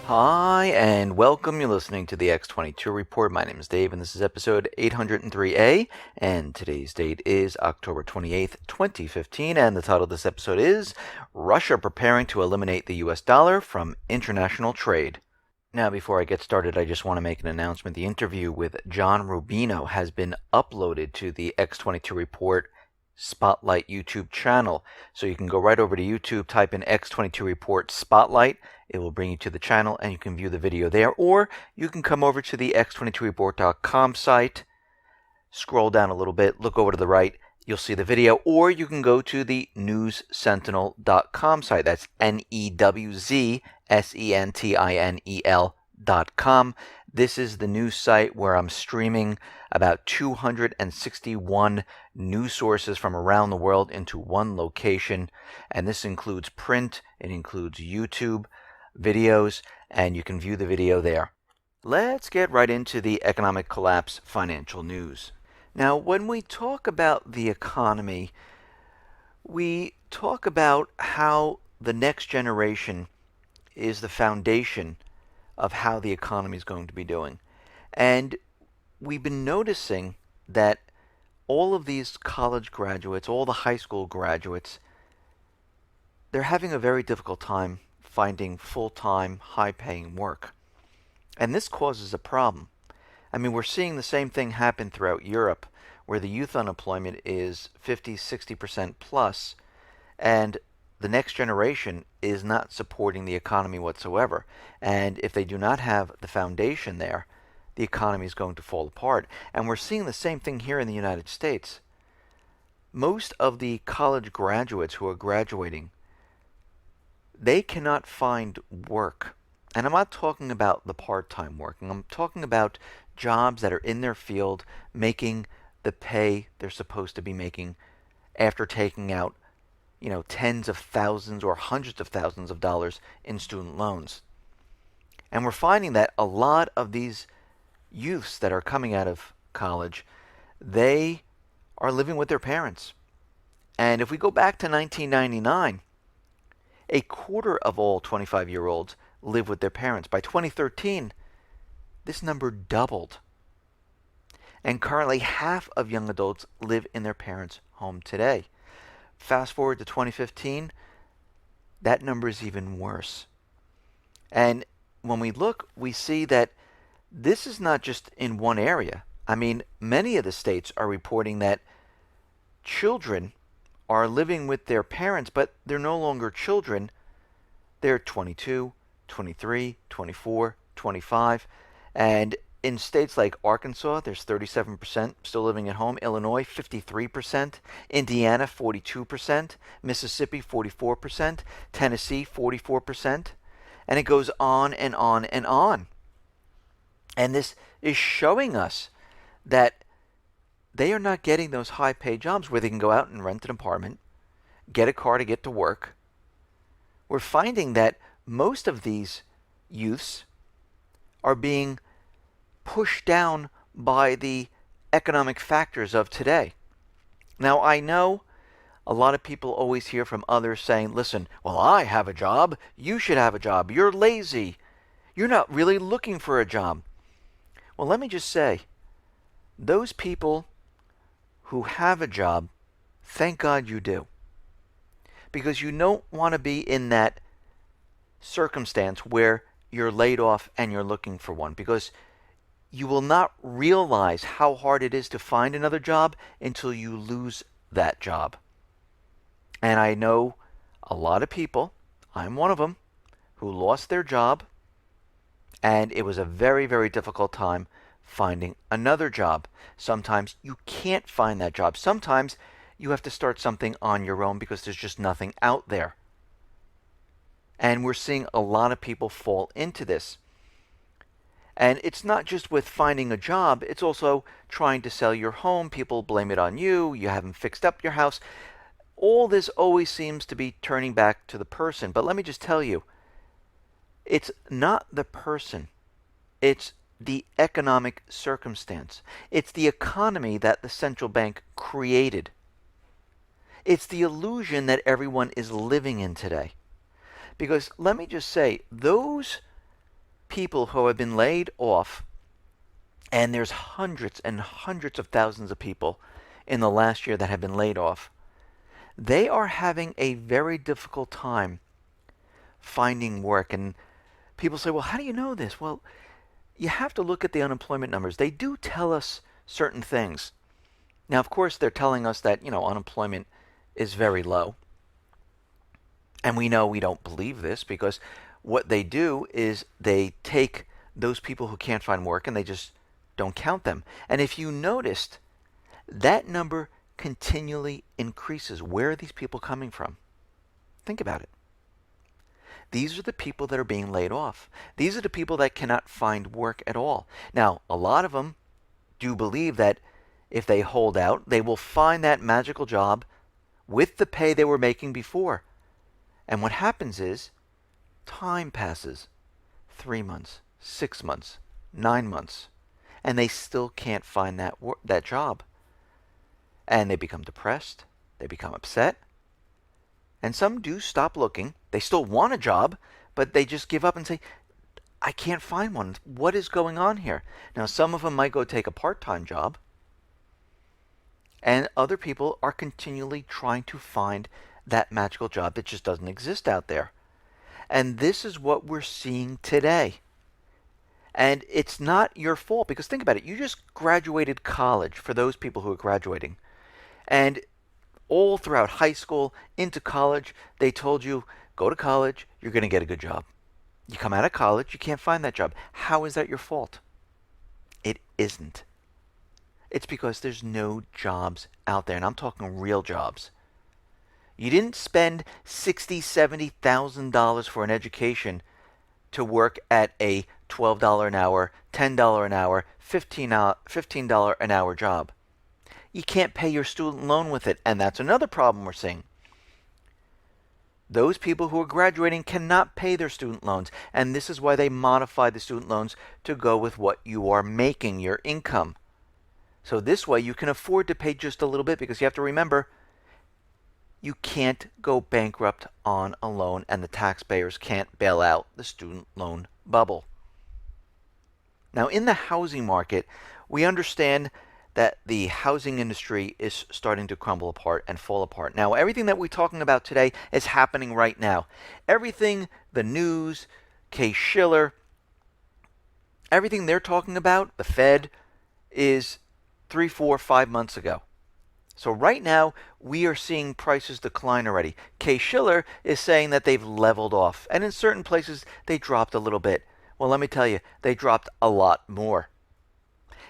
Hi, and welcome. You're listening to the X22 Report. My name is Dave, and this is episode 803A, and today's date is October 28th, 2015, and the title of this episode is Russia Preparing to Eliminate the U.S. Dollar from International Trade. Now, before I get started, I just want to make an announcement. The interview with John Rubino has been uploaded to the X22 Report Spotlight YouTube channel. So you can go right over to YouTube, type in X22 Report Spotlight. It will bring you to the channel and you can view the video there. Or you can come over to the x22report.com site, scroll down a little bit, look over to the right, you'll see the video. Or you can go to the newssentinel.com site. That's newssentinel.com. This is the news site where I'm streaming about 261 news sources from around the world into one location. And this includes print, it includes YouTube videos, and you can view the video there. Let's get right into the economic collapse financial news. Now, when we talk about the economy, we talk about how the next generation is the foundation of how the economy is going to be doing. And we've been noticing that all of these college graduates, all the high school graduates, they're having a very difficult time finding full-time, high-paying work. And this causes a problem. I mean, we're seeing the same thing happen throughout Europe, where the youth unemployment is 50, 60% plus, and the next generation is not supporting the economy whatsoever. And if they do not have the foundation there, the economy is going to fall apart. And we're seeing the same thing here in the United States. Most of the college graduates who are graduating, they cannot find work. And I'm not talking about the part-time working. I'm talking about jobs that are in their field making the pay they're supposed to be making after taking out tens of thousands or hundreds of thousands of dollars in student loans. And we're finding that a lot of these youths that are coming out of college, they are living with their parents. And if we go back to 1999, a quarter of all 25-year-olds live with their parents. By 2013, this number doubled. And currently, half of young adults live in their parents' home today. Fast forward to 2015, that number is even worse. And when we look, we see that this is not just in one area. I mean, many of the states are reporting that children are living with their parents, but they're no longer children. They're 22, 23, 24, 25. And in states like Arkansas, there's 37% still living at home. Illinois, 53%. Indiana, 42%. Mississippi, 44%. Tennessee, 44%. And it goes on and on and on. And this is showing us that they are not getting those high-paid jobs where they can go out and rent an apartment, get a car to get to work. We're finding that most of these youths are being pushed down by the economic factors of today. Now, I know a lot of people always hear from others saying, listen, well, I have a job. You should have a job. You're lazy. You're not really looking for a job. Well, let me just say, those people who have a job, thank God you do. Because you don't want to be in that circumstance where you're laid off and you're looking for one. Because you will not realize how hard it is to find another job until you lose that job. And I know a lot of people, I'm one of them, who lost their job, and it was a very, very difficult time finding another job. Sometimes you can't find that job. Sometimes you have to start something on your own because there's just nothing out there. And we're seeing a lot of people fall into this. And it's not just with finding a job, it's also trying to sell your home. People blame it on you. You haven't fixed up your house. All this always seems to be turning back to the person. But let me just tell you, it's not the person. It's the economic circumstance. It's the economy that the central bank created. It's the illusion that everyone is living in today. Because let me just say, those people who have been laid off, and there's hundreds and hundreds of thousands of people in the last year that have been laid off, they are having a very difficult time finding work. And people say, well, how do you know this? Well, you have to look at the unemployment numbers. They do tell us certain things. Now, of course, they're telling us that, unemployment is very low. And we know we don't believe this, because what they do is they take those people who can't find work and they just don't count them. And if you noticed, that number continually increases. Where are these people coming from? Think about it. These are the people that are being laid off. These are the people that cannot find work at all. Now, a lot of them do believe that if they hold out, they will find that magical job with the pay they were making before. And what happens is, time passes. 3 months, 6 months, 9 months, and they still can't find that job. And they become depressed. They become upset. And some do stop looking. They still want a job, but they just give up and say, I can't find one. What is going on here? Now, some of them might go take a part-time job. And other people are continually trying to find that magical job that just doesn't exist out there. And this is what we're seeing today. And it's not your fault, because think about it. You just graduated college, for those people who are graduating. And all throughout high school, into college, they told you, go to college, you're going to get a good job. You come out of college, you can't find that job. How is that your fault? It isn't. It's because there's no jobs out there, and I'm talking real jobs. You didn't spend $60,000, $70,000 for an education to work at a $12 an hour, $10 an hour, $15 an hour job. You can't pay your student loan with it, and that's another problem we're seeing. Those people who are graduating cannot pay their student loans, and this is why they modify the student loans to go with what you are making, your income. So this way you can afford to pay just a little bit, because you have to remember, you can't go bankrupt on a loan, and the taxpayers can't bail out the student loan bubble. Now, in the housing market, we understand that the housing industry is starting to crumble apart and fall apart. Now, everything that we're talking about today is happening right now. Everything, the news, Case-Shiller, everything they're talking about, the Fed, is 3, 4, 5 months ago. So right now, we are seeing prices decline already. Case-Shiller is saying that they've leveled off, and in certain places, they dropped a little bit. Well, let me tell you, they dropped a lot more.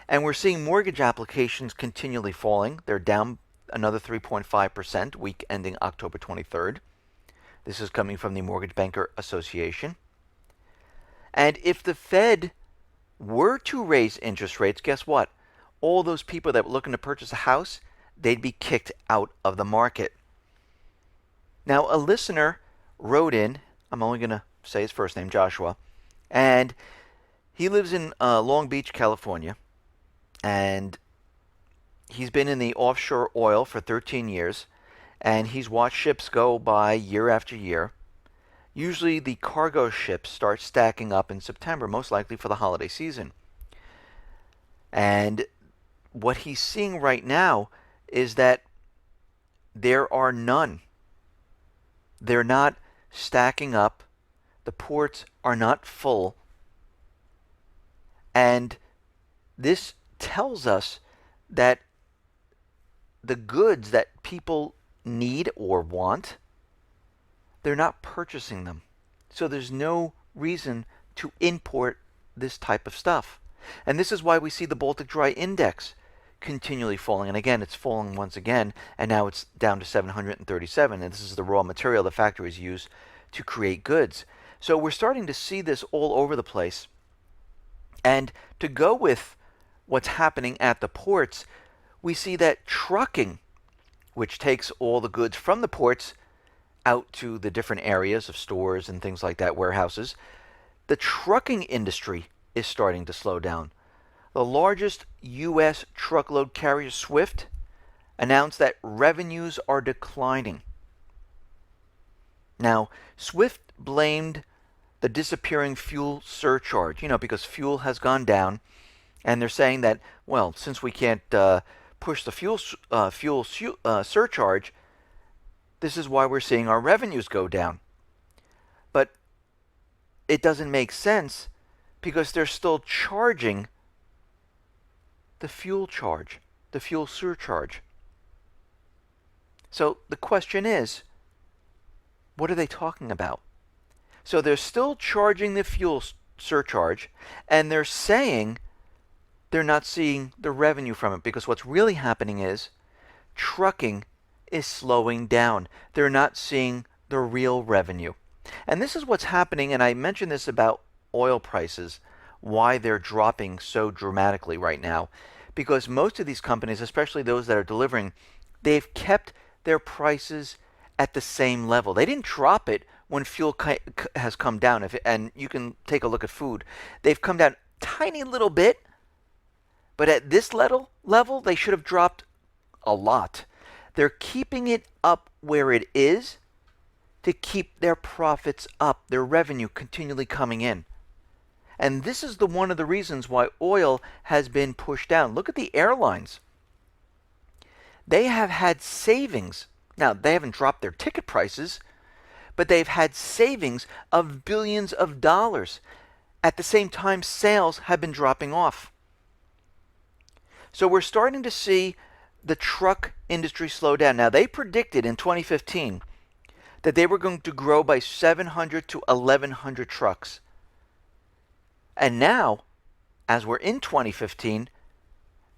And we're seeing mortgage applications continually falling. They're down another 3.5%, week ending October 23rd. This is coming from the Mortgage Banker Association. And if the Fed were to raise interest rates, guess what? All those people that were looking to purchase a house, they'd be kicked out of the market. Now, a listener wrote in, I'm only going to say his first name, Joshua, and he lives in Long Beach, California. And he's been in the offshore oil for 13 years, and he's watched ships go by year after year. Usually the cargo ships start stacking up in September, most likely for the holiday season. And what he's seeing right now is that there are none. They're not stacking up. The ports are not full. And this tells us that the goods that people need or want, they're not purchasing them. So there's no reason to import this type of stuff. And this is why we see the Baltic Dry Index continually falling. And again, it's falling once again, and now it's down to 737. And this is the raw material the factories use to create goods. So we're starting to see this all over the place. And to go with what's happening at the ports, we see that trucking, which takes all the goods from the ports out to the different areas of stores and things like that, warehouses, the trucking industry is starting to slow down. The largest U.S. truckload carrier, Swift, announced that revenues are declining. Now, Swift blamed the disappearing fuel surcharge, because fuel has gone down, and they're saying that, well, since we can't push the fuel surcharge, this is why we're seeing our revenues go down. But it doesn't make sense because they're still charging the fuel charge, the fuel surcharge. So the question is, what are they talking about? So they're still charging the fuel surcharge, and they're saying they're not seeing the revenue from it, because what's really happening is trucking is slowing down. They're not seeing the real revenue. And this is what's happening, and I mentioned this about oil prices, why they're dropping so dramatically right now. Because most of these companies, especially those that are delivering, they've kept their prices at the same level. They didn't drop it when fuel has come down. And you can take a look at food. They've come down a tiny little bit, but at this level, they should have dropped a lot. They're keeping it up where it is to keep their profits up, their revenue continually coming in. And this is one of the reasons why oil has been pushed down. Look at the airlines. They have had savings. Now, they haven't dropped their ticket prices, but they've had savings of billions of dollars. At the same time, sales have been dropping off. So we're starting to see the truck industry slow down. Now, they predicted in 2015 that they were going to grow by 700 to 1,100 trucks. And now, as we're in 2015,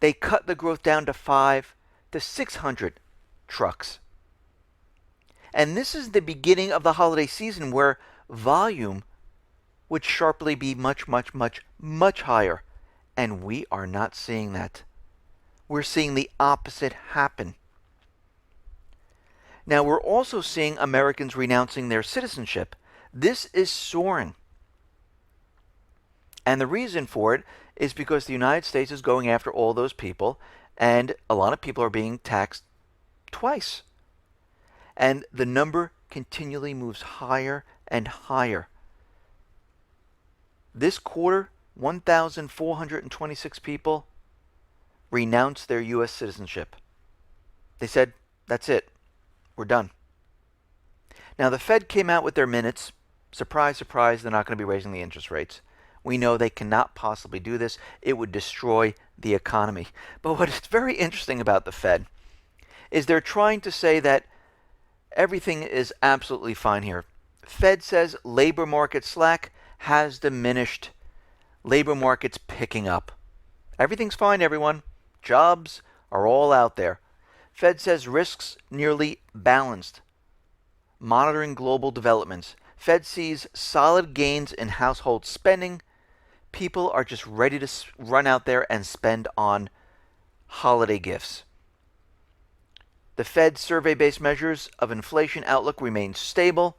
they cut the growth down to 500 to 600 trucks. And this is the beginning of the holiday season where volume would sharply be much, much, much, much higher. And we are not seeing that. We're seeing the opposite happen. Now, we're also seeing Americans renouncing their citizenship. This is soaring. And the reason for it is because the United States is going after all those people, and a lot of people are being taxed twice. And the number continually moves higher and higher. This quarter, 1,426 people renounced their U.S. citizenship. They said, that's it. We're done. Now, the Fed came out with their minutes. Surprise, surprise, they're not going to be raising the interest rates. We know they cannot possibly do this. It would destroy the economy. But what is very interesting about the Fed is they're trying to say that everything is absolutely fine here. Fed says labor market slack has diminished. Labor market's picking up. Everything's fine, everyone. Jobs are all out there. Fed says risks nearly balanced. Monitoring global developments. Fed sees solid gains in household spending. People are just ready to run out there and spend on holiday gifts. The Fed survey-based measures of inflation outlook remain stable.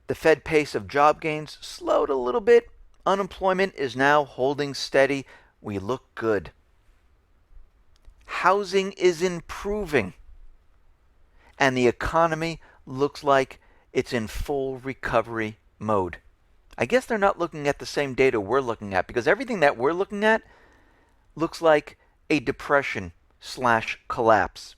The Fed pace of job gains slowed a little bit. Unemployment is now holding steady. We look good. Housing is improving. And the economy looks like it's in full recovery mode. I guess they're not looking at the same data we're looking at, because everything that we're looking at looks like a depression/collapse.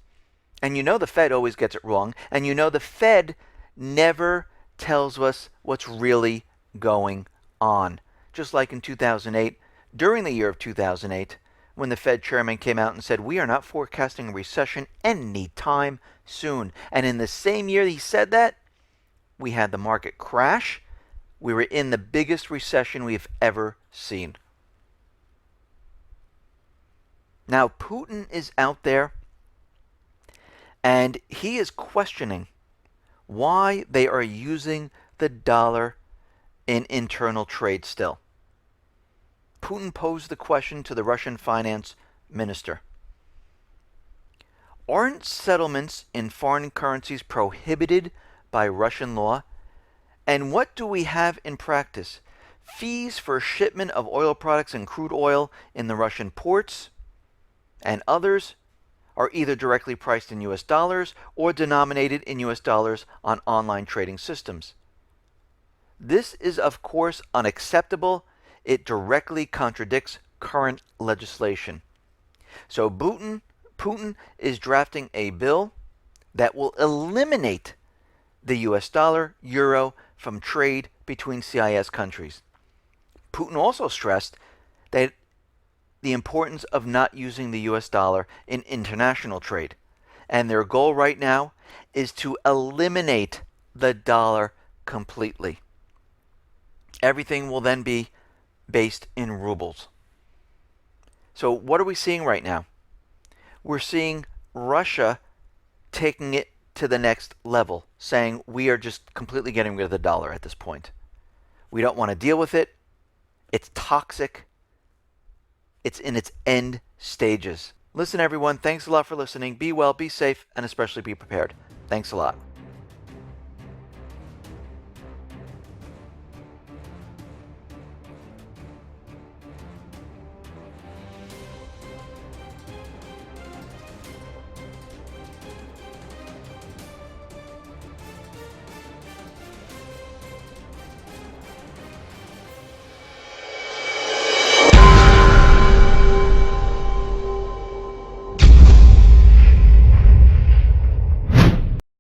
And the Fed always gets it wrong. And the Fed never tells us what's really going on. Just like in 2008, during the year of 2008, when the Fed chairman came out and said, we are not forecasting a recession anytime soon. And in the same year he said that, we had the market crash. We were in the biggest recession we've ever seen. Now, Putin is out there, and he is questioning why they are using the dollar in internal trade still. Putin posed the question to the Russian finance minister. Aren't settlements in foreign currencies prohibited by Russian law? And what do we have in practice? Fees for shipment of oil products and crude oil in the Russian ports and others are either directly priced in US dollars or denominated in US dollars on online trading systems. This is, of course, unacceptable. It directly contradicts current legislation. So Putin is drafting a bill that will eliminate the US dollar, euro from trade between CIS countries. Putin also stressed that the importance of not using the US dollar in international trade. And their goal right now is to eliminate the dollar completely. Everything will then be based in rubles. So what are we seeing right now? We're seeing Russia taking it to the next level, saying we are just completely getting rid of the dollar at this point. We don't want to deal with it. It's toxic. It's in its end stages. Listen, everyone, thanks a lot for listening. Be well, be safe, and especially be prepared. Thanks a lot.